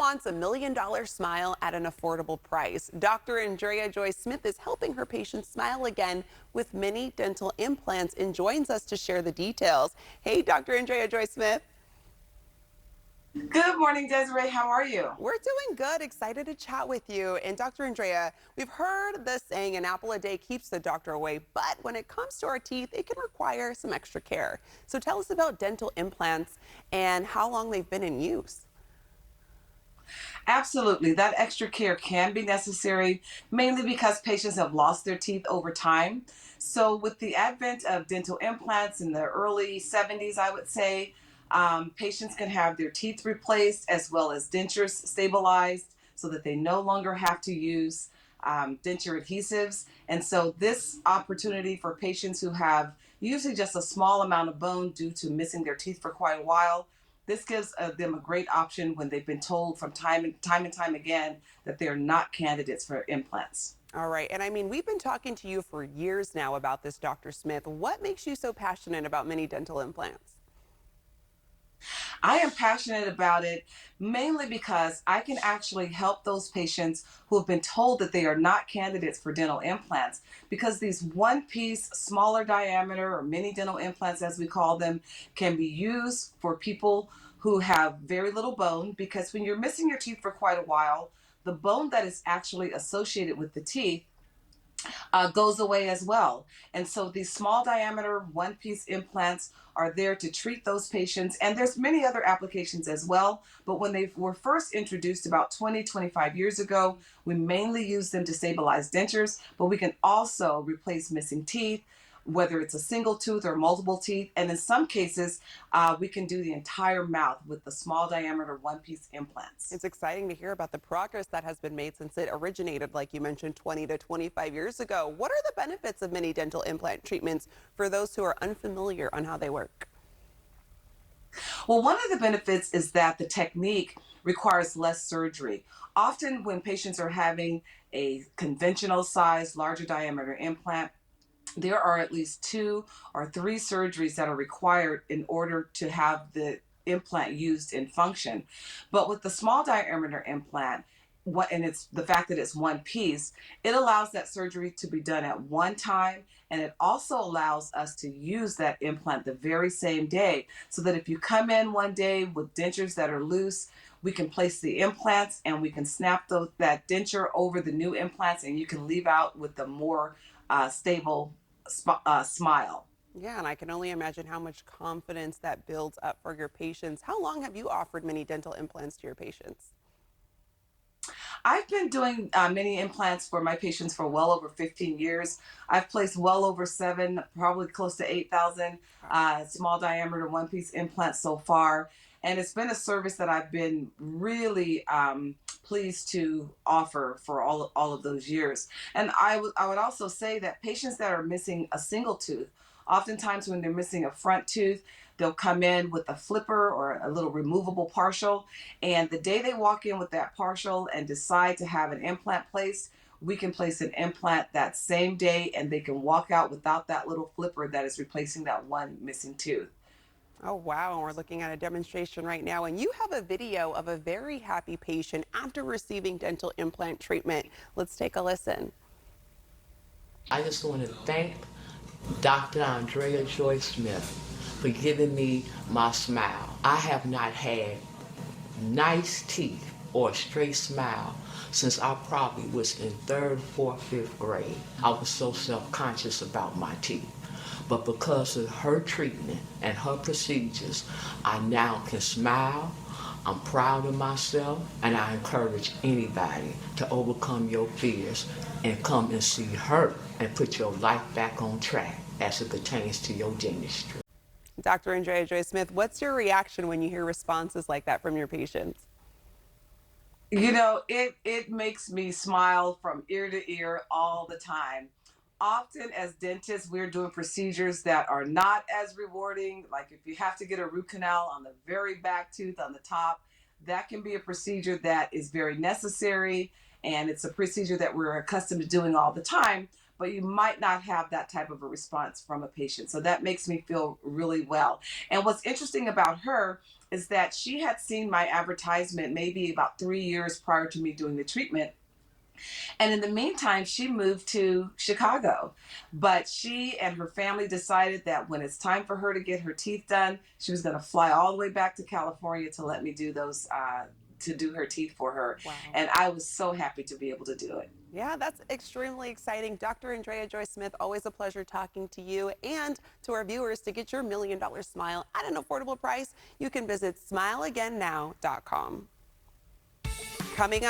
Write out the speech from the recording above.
wants $1 million smile at an affordable price? Dr. Andrea Joy Smith is helping her patients smile again with mini dental implants and joins us to share the details. Hey, Dr. Andrea Joy Smith. Good morning, Desiree. How are you? We're doing good. Excited to chat with you. And Dr. Andrea, we've heard the saying, an apple a day keeps the doctor away. But when it comes to our teeth, it can require some extra care. So tell us about dental implants and how long they've been in use. Absolutely. That extra care can be necessary, mainly because patients have lost their teeth over time. So, with the advent of dental implants in the early 70s, I would say, patients can have their teeth replaced as well as dentures stabilized so that they no longer have to use denture adhesives. And so, this opportunity for patients who have usually just a small amount of bone due to missing their teeth for quite a while, this gives them a great option when they've been told from time and time again that they're not candidates for implants. All right. And I mean, we've been talking to you for years now about this, Dr. Smith. What makes you so passionate about mini dental implants? I am passionate about it mainly because I can actually help those patients who have been told that they are not candidates for dental implants because these one piece, smaller diameter or mini dental implants, as we call them, can be used for people who have very little bone because when you're missing your teeth for quite a while, the bone that is actually associated with the teeth goes away as well. And so these small diameter one piece implants are there to treat those patients. And there's many other applications as well. But when they were first introduced about 25 years ago, we mainly used them to stabilize dentures, but we can also replace missing teeth, whether it's a single tooth or multiple teeth. And in some cases, we can do the entire mouth with the small diameter one piece implants. It's exciting to hear about the progress that has been made since it originated, like you mentioned, 20 to 25 years ago. What are the benefits of mini dental implant treatments for those who are unfamiliar on how they work? Well, one of the benefits is that the technique requires less surgery. Often, when patients are having a conventional size, larger diameter implant, there are at least two or three surgeries that are required in order to have the implant used in function. But with the small diameter implant, and it's the fact that it's one piece, it allows that surgery to be done at one time, and it also allows us to use that implant the very same day. So that if you come in one day with dentures that are loose, we can place the implants and we can snap that denture over the new implants, and you can leave out with the more stable smile. Yeah, and I can only imagine how much confidence that builds up for your patients. How long have you offered mini dental implants to your patients? I've been doing mini implants for my patients for well over 15 years. I've placed well over seven, probably close to 8,000 small diameter one piece implants so far. And it's been a service that I've been really pleased to offer for all of those years. And I would also say that patients that are missing a single tooth, oftentimes when they're missing a front tooth, they'll come in with a flipper or a little removable partial. And the day they walk in with that partial and decide to have an implant placed, we can place an implant that same day and they can walk out without that little flipper that is replacing that one missing tooth. Oh, wow. And we're looking at a demonstration right now. And you have a video of a very happy patient after receiving dental implant treatment. Let's take a listen. I just want to thank Dr. Andrea Joy Smith for giving me my smile. I have not had nice teeth or a straight smile since I probably was in third, fourth, fifth grade. I was so self-conscious about my teeth. But because of her treatment and her procedures, I now can smile. I'm proud of myself, and I encourage anybody to overcome your fears and come and see her and put your life back on track as it pertains to your dentistry. Dr. Andrea Joy Smith, what's your reaction when you hear responses like that from your patients? You know, it makes me smile from ear to ear all the time. Often, as dentists, we're doing procedures that are not as rewarding. Like if you have to get a root canal on the very back tooth on the top, that can be a procedure that is very necessary. And it's a procedure that we're accustomed to doing all the time. but you might not have that type of a response from a patient. So that makes me feel really well. And what's interesting about her is that she had seen my advertisement maybe about 3 years prior to me doing the treatment. And in the meantime, she moved to Chicago. But she and her family decided that when it's time for her to get her teeth done, she was going to fly all the way back to California to let me do those, to do her teeth for her. Wow. And I was so happy to be able to do it. Yeah, that's extremely exciting. Dr. Andrea Joy Smith, always a pleasure talking to you and to our viewers. To get your $1 million smile at an affordable price, you can visit smileagainnow.com. Coming up.